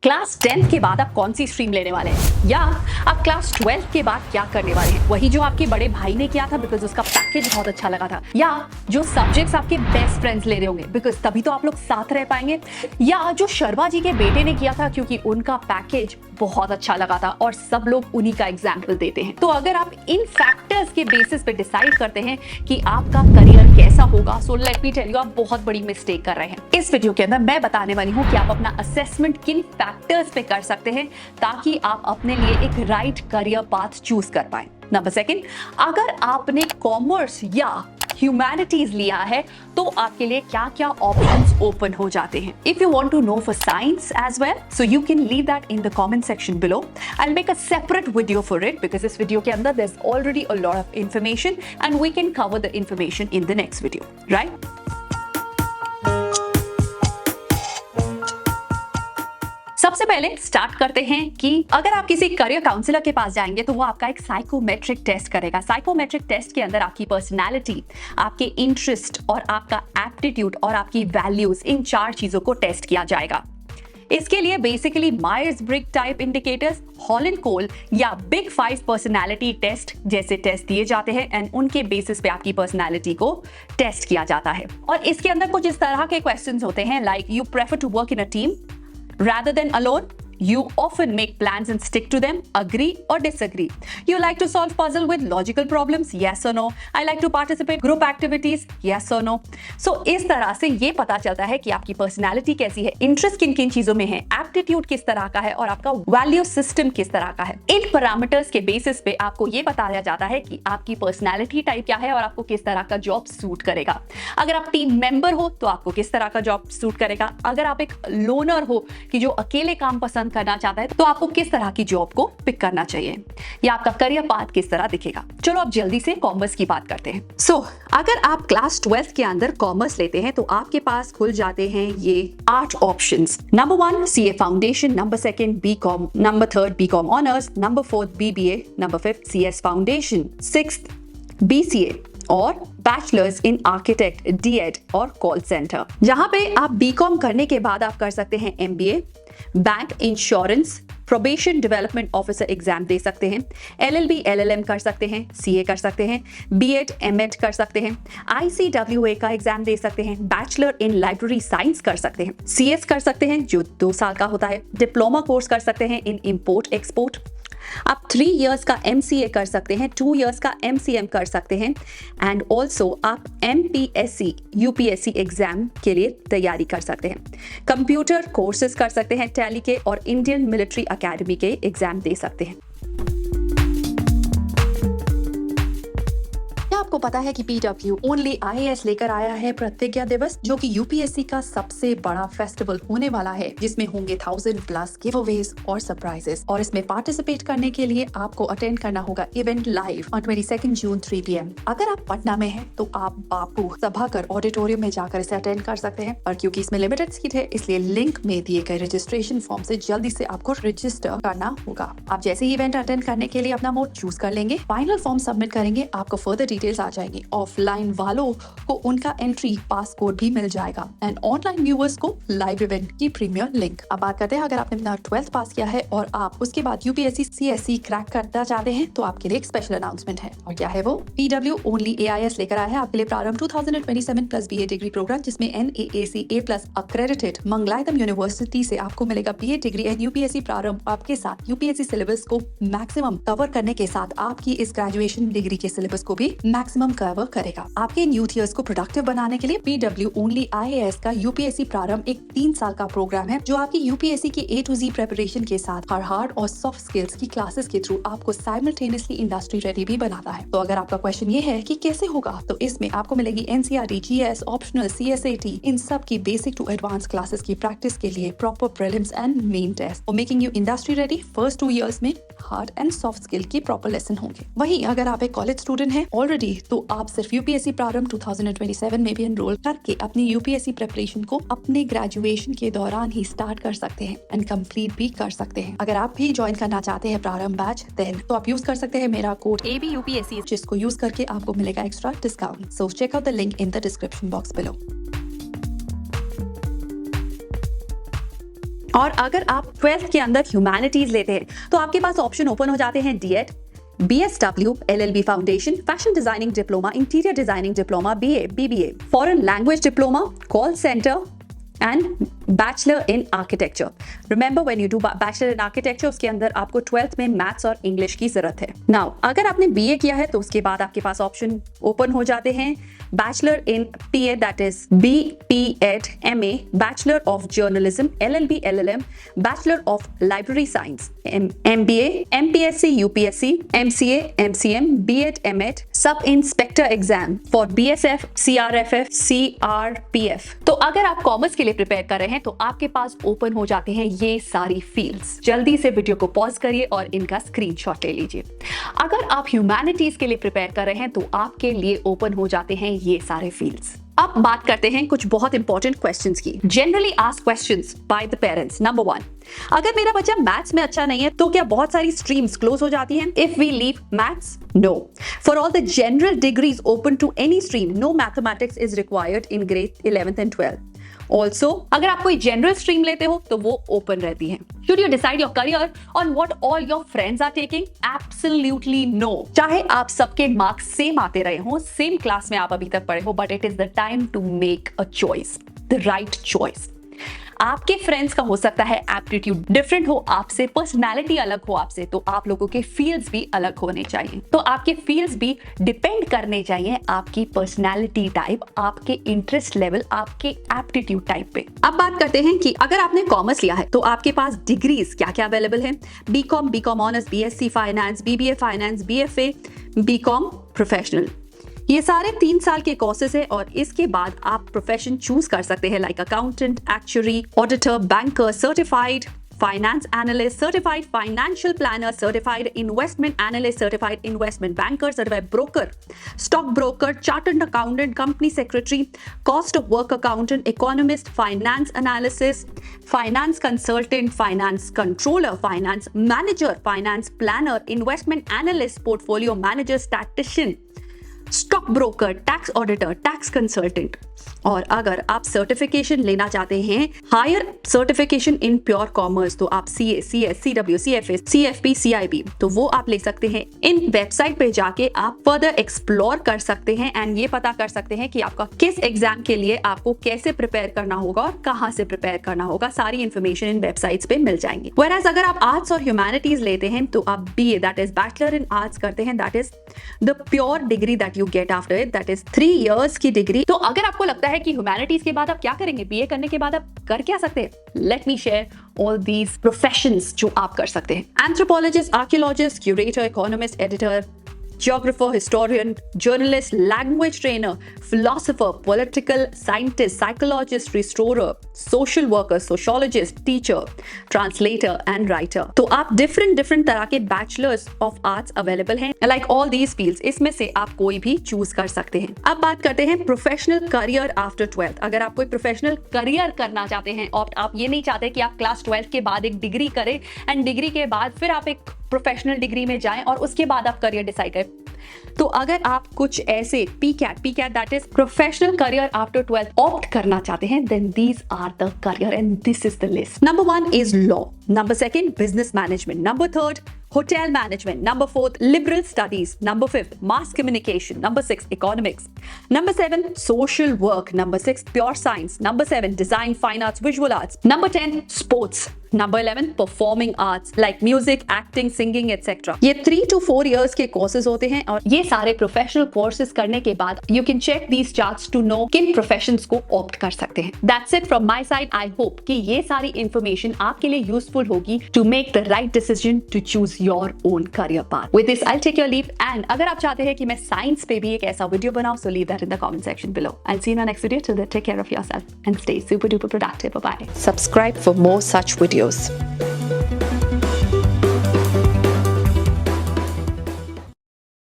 Class 10th के बाद आप कौन सी स्ट्रीम लेने वाले हैं, या आप क्लास 12th के बाद क्या करने वाले हैं, वही जो आपके बड़े भाई ने किया था बिकॉज उसका पैकेज बहुत अच्छा लगा था, या जो सब्जेक्ट्स आपके बेस्ट फ्रेंड्स ले रहे होंगे बिकॉज तभी तो आप लोग साथ रह पाएंगे, या जो शर्मा जी के बेटे ने किया था क्योंकि उनका पैकेज बहुत अच्छा लगा था और सब लोग उन्हीं का एग्जाम्पल देते हैं। तो अगर आप इन फैक्टर्स के बेसिस पे डिसाइड करते हैं कि आपका करियर कैसा होगा, so let me tell you, आप बहुत बड़ी मिस्टेक कर रहे हैं। इस वीडियो के अंदर मैं बताने वाली हूँ कि आप अपना असेसमेंट किन फैक्टर्स पे कर सकते हैं ताकि आप अपने लिए एक राइट करियर पाथ चूज कर पाए। नंबर सेकंड, अगर आपने कॉमर्स या ह्यूमैनिटीज लिया है तो आपके लिए क्या क्या ऑप्शंस ओपन हो जाते हैं। If you want to know for science as well, so you can leave that in the comment section below. I will make a separate video for it because इस वीडियो के अंदर there is already a lot of information and we can cover the information in the next video, right? सबसे पहले start करते हैं कि अगर आप किसी करियर काउंसलर के पास जाएंगे तो वो आपका एक साइकोमेट्रिक टेस्ट करेगा। साइकोमेट्रिक टेस्ट के अंदर आपकी पर्सनालिटी, आपके इंटरेस्ट और आपका एप्टीट्यूड और आपकी वैल्यूज, इन 4 चीजों को टेस्ट किया जाएगा। इसके लिए basically Myers Brigg type indicators, Holland code या बिग 5 पर्सनालिटी टेस्ट जैसे टेस्ट दिए जाते हैं एंड उनके बेसिस पे आपकी पर्सनालिटी को टेस्ट किया जाता है। और इसके अंदर कुछ इस तरह के क्वेश्चंस होते हैं like you prefer to work in a team rather than alone. You often make plans and stick to them. Agree or disagree? You like to solve puzzle with logical problems? Yes or no? I like to participate group activities? Yes or no? So इस तरह से ये पता चलता है कि आपकी personality कैसी है, इंटरेस्ट किन किन चीजों में है, एप्टीट्यूड किस तरह का है और आपका वैल्यू सिस्टम किस तरह का है। इन पैरामीटर्स के बेसिस पे आपको ये बताया जाता है कि आपकी पर्सनालिटी टाइप क्या है और आपको किस तरह का जॉब सूट करेगा। अगर आप टीम मेंबर हो तो आपको किस तरह का जॉब सूट करेगा। अगर आप एक लोनर हो कि जो अकेले काम पसंद करना चाहता है तो आपको किस तरह की जॉब को पिक करना चाहिए, या आपका करियर पाथ किस तरह दिखेगा। चलो अब जल्दी से कॉमर्स की बात करते हैं। अगर आप क्लास 12th के अंदर कॉमर्स लेते हैं तो आपके पास खुल जाते हैं ये 8 options. Number 1 CA foundation, number 2 BCom, number 3 BCom honours, number 4 BBA, number 5 CS foundation, 6th BCA और बैचलर्स इन आर्किटेक्ट, DED और कॉल सेंटर। जहां पे आप BCom करने के बाद आप कर सकते हैं MBA, bank, insurance, probation development officer exam दे सकते हैं, LLB LLM कर सकते हैं, CA कर सकते हैं, B.Ed M.Ed कर सकते हैं, ICWA का एग्जाम दे सकते हैं, बैचलर इन लाइब्रेरी साइंस कर सकते हैं, CS कर सकते हैं जो 2 साल का होता है, डिप्लोमा कोर्स कर सकते हैं इन इंपोर्ट एक्सपोर्ट। आप 3 इयर्स का MCA कर सकते हैं, 2 इयर्स का MCM कर सकते हैं एंड ऑल्सो आप MPSC UPSC एग्जाम के लिए तैयारी कर सकते हैं। कंप्यूटर कोर्सेज कर सकते हैं टैली के और इंडियन मिलिट्री अकेडमी के एग्जाम दे सकते हैं। आपको पता है कि PW ओनली IAS लेकर आया है प्रतिज्ञा दिवस, जो कि UPSC का सबसे बड़ा फेस्टिवल होने वाला है जिसमें होंगे 1000+ गिवअवेज और सरप्राइजेस। और इसमें पार्टिसिपेट करने के लिए आपको अटेंड करना होगा event live on 22 June 3 PM। अगर आप पटना में हैं तो आप बापू सभाकर ऑडिटोरियम में जाकर इसे अटेंड कर सकते हैं, और क्योंकि इसमें लिमिटेड सीट है इसलिए लिंक में दिए गए रजिस्ट्रेशन फॉर्म से जल्दी से आपको रजिस्टर करना होगा। आप जैसे ही इवेंट अटेंड करने के लिए अपना मोड चूज कर लेंगे, फाइनल फॉर्म सबमिट करेंगे, आपको फर्दर डिटेल्स आ जाएंगी। ऑफलाइन वालों को उनका एंट्री पास कोड भी मिल जाएगा एंड ऑनलाइन व्यूअर्स को लाइव इवेंट की प्रीमियर लिंक। अब बात करते हैं, अगर आपने अपना 12th पास किया है और आप उसके बाद UPSC CSE क्रैक करना चाहते हैं तो आपके लिए एक स्पेशल अनाउंसमेंट है। और क्या है वो? PW ओनली AIS लेकर आया है आपके लिए प्रारंभ 2027+ BA डिग्री प्रोग्राम, जिसमें NAAC A+ अक्रेडिटेड मंगलायतम यूनिवर्सिटी से आपको मिलेगा BA डिग्री एंड UPSC प्रारंभ आपके साथ UPSC सिलेबस को मैक्सिमम कवर करने के साथ आपकी इस ग्रेजुएशन डिग्री के सिलेबस को भी मैक्सिमम कवर करेगा। आपके इन यूथ ईयर्स को प्रोडक्टिव बनाने के लिए PW ओनली IAS का UPSC प्रारंभ एक 3 साल का प्रोग्राम है जो आपकी UPSC की A to Z प्रिपरेशन के साथ हार्ड और सॉफ्ट स्किल्स की क्लासेस के थ्रू आपको साइमल्टेनियसली इंडस्ट्री रेडी भी बनाता है। तो अगर आपका क्वेश्चन ये है कि कैसे होगा, तो इसमें आपको मिलेगी NCERT, GS, ऑप्शनल, CSAT, इन सब की बेसिक टू एडवांस क्लासेस की प्रैक्टिस के लिए proper prelims and main test और making you industry ready. First 2 years में हार्ड एंड सॉफ्ट स्किल की प्रॉपर लेसन होंगे। वहीं अगर आप एक कॉलेज स्टूडेंट हैं ऑलरेडी तो आप सिर्फ UPSC प्रारंभ 2027 में भी एनरोल करके अपनी UPSC प्रिपरेशन को अपने ग्रेजुएशन के दौरान ही स्टार्ट कर सकते हैं एंड कंप्लीट भी कर सकते हैं। अगर आप भी ज्वाइन करना चाहते हैं प्रारंभ बैच देन तो आप यूज कर सकते हैं मेरा कोड ABUPSC, जिसको यूज करके आपको मिलेगा extra discount. So check out the link in the description box below. और अगर आप 12th के अंदर ह्यूमैनिटीज लेते हैं तो आपके पास ऑप्शन ओपन हो जाते हैं DEd, BSW, LLB Foundation, Fashion Designing Diploma, Interior Designing Diploma, BA, BBA, Foreign Language Diploma, Call Center, and Bachelor in Architecture. Remember when you do Bachelor in Architecture, उसके अंदर आपको 12th में maths और English की जरूरत है. Now, अगर आपने BA किया है तो उसके बाद आपके पास ऑप्शन ओपन हो जाते हैं Bachelor in PA, that is BPEd, MA, Bachelor of Journalism, LLB, LLM, Bachelor of Library Science, MBA, MPSC, UPSC, MCA, MCM, BEd, MEd, Sub Inspector Exam for BSF, CRFF, CRPF. तो अगर आप commerce के लिए prepare कर रहे हैं तो आपके पास ओपन हो जाते हैं ये सारी फील्ड्स. जल्दी से वीडियो को पॉज करिए और इनका स्क्रीनशॉट ले लीजिए. अगर आप ह्यूमैनिटीज के लिए प्रिपेयर कर रहे हैं तो आपके लिए ओपन हो जाते हैं ये सारे फील्ड्स. अब बात करते हैं कुछ बहुत इंपॉर्टेंट क्वेश्चंस की. Generally asked questions by the parents. Number 1, अगर मेरा बच्चा मैथ्स में अच्छा नहीं है तो क्या बहुत सारी स्ट्रीम्स क्लोज हो जाती हैं if we leave maths? No. For all the general degrees open to any stream, no mathematics is required in grade 11th and 12th. Also अगर आप कोई जनरल स्ट्रीम लेते हो तो वो ओपन रहती है. Should you decide your career on what all your friends are taking? Absolutely no. चाहे आप सबके मार्क्स सेम आते रहे हो, सेम क्लास में आप अभी तक पढ़े हो, but it is the time to make a choice, the right choice. आपके फ्रेंड्स का हो सकता है एप्टीट्यूड डिफरेंट हो आपसे, पर्सनालिटी अलग हो आपसे, तो आप लोगों के फील्ड्स भी अलग होने चाहिए. तो आपके फील्ड्स भी डिपेंड करने चाहिए आपकी पर्सनालिटी टाइप, आपके इंटरेस्ट लेवल, आपके एप्टीट्यूड टाइप पे. अब बात करते हैं कि अगर आपने कॉमर्स लिया है तो आपके पास डिग्रीज क्या क्या अवेलेबल है. BCom, BCom honours, BSc finance, BBA finance, BFA, BCom professional. ये सारे 3 साल के कोर्सेज है और इसके बाद आप प्रोफेशन चूज कर सकते हैं like accountant, actuary, auditor, banker, certified finance analyst, certified financial planner, certified investment analyst, certified investment banker, certified broker, stock broker, chartered accountant, company secretary, cost of work accountant, economist, finance analysis, finance consultant, finance controller, finance manager, finance planner, investment analyst, portfolio manager, statistician, stock broker, tax auditor, tax consultant. और अगर आप certification लेना चाहते हैं higher certification in pure commerce तो आप CA, CS, CW, CFA, CFP, CIB तो वो आप ले सकते हैं. इन वेबसाइट पे जाके आप फर्दर एक्सप्लोर कर सकते हैं एंड ये पता कर सकते हैं कि आपका किस एग्जाम के लिए आपको कैसे प्रिपेयर करना होगा और कहाँ से प्रिपेयर करना होगा. सारी इंफॉर्मेशन इन वेबसाइट्स पे मिल जाएंगे. Whereas अगर आप आर्ट्स और ह्यूमैनिटीज लेते हैं तो आप BA, that is bachelor in arts करते हैं, that is the pure degree that you get after it, that is 3 years की डिग्री. तो अगर आपको लगता है कि ह्यूमैनिटीज के बाद आप क्या करेंगे, BA करने के बाद आप कर क्या सकते हैं, let me share all these professions जो आप कर सकते हैं. Anthropologist, archaeologist, curator, economist, editor, geographer, historian, journalist, language trainer, philosopher, political scientist, psychologist, restorer, social worker, sociologist, teacher, translator and writer. तो आप different तरह के bachelors of arts available हैं. Like all these fields, इसमें से आप कोई भी choose कर सकते हैं. अब बात करते हैं professional career after 12th. अगर आप कोई professional career करना चाहते हैं और आप ये नहीं चाहते कि आप क्लास 12 के बाद एक डिग्री करें एंड डिग्री के बाद फिर आप एक प्रोफेशनल डिग्री में जाएं और उसके बाद आप करियर डिसाइड करें, तो अगर आप कुछ ऐसे PCAT that is professional career after 12th opt करना चाहते हैं, then these are the career and this is the list. Number 1 is law, number 2 business management, number 3 hotel management, number 4 liberal studies, number 5 mass communication, number 6 economics, number 7 social work, number 6 pure science, number 7 design, fine arts, visual arts, number 10 sports, number 11 performing arts like music, acting, singing etc. ये 3 to 4 years के courses होते हैं और ये सारे professional courses करने के बाद you can check these charts to know किन professions को opt कर सकते हैं. That's it from my side. I hope कि ये सारी information आपके लिए useful होगी to make the right decision to choose your own career path. With this, I'll take your leave. And अगर आप चाहते हैं कि मैं साइंस पे भी एक ऐसा वीडियो बनाऊं, so leave that in the comment section below. I'll see you in my next video. Till then, take care of yourself and stay super duper productive. Bye bye. Subscribe for more such videos.